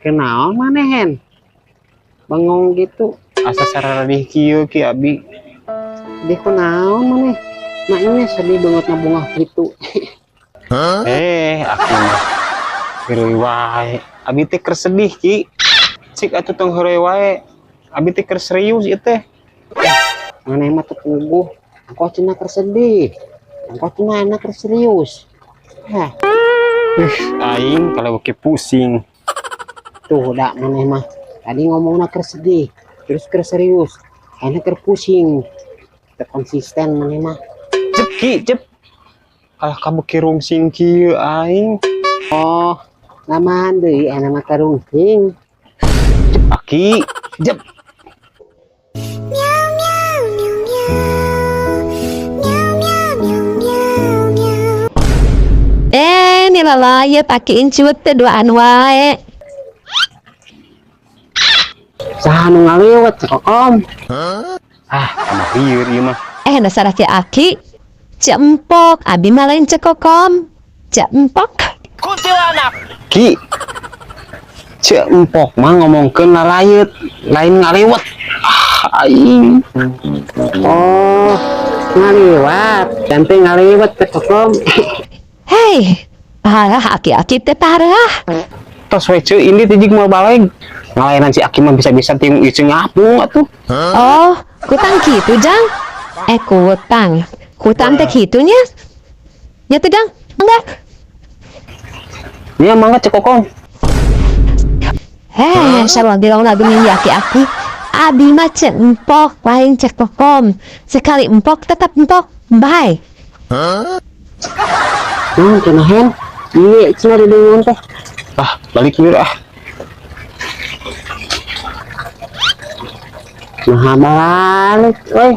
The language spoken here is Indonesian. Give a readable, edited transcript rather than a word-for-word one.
kenal mana hen bengong gitu asa sarara di kieu ki abi di kunaon mana maknya sedih banget nabungah gitu. Aki mah heureuy wae abi teh keur sedih ki cik atuh tong heureuy wae abi teh keur serius ieu teh maneh mah teu puguh engko cenah keur sedih engko cenah anak keur serius. Aing kalau oke pusing tuh udah maneh mah tadi ngomongna keur sedih terus keur serius akhirnya keur pusing teu konsisten maneh mah cep ki cep kalah kamu kirungsing kieu aing oh lamaan deui aya mah karungsing cep aki jep Nilalaya pakein cuet teh duaan wae. saha nu ngaliwat cek Om sama lieur ieu mah Dasar aki cek empok abi mah lain cek kokom cek empok Kuntilanak. ki cek empok mah ngomongkeun lalayeut lain ngaliwat aing oh ngaliwat dan teh ngaliwat cek Om hei parah aki teh parah tos we ceu ini teh jig moal baleg ngalayanan si Aki mah bisa-bisa tim ieu ngapung atuh oh kutang gitu jang kutang teh gitunya ya teh jang enggak nya mangga cek Kokong salagi lawan abing aki abi mah cek empok lain cek kokom sekali empok tetap empok bye cenah hen ieu cenah dideungeun teh balik lieur nah balik euy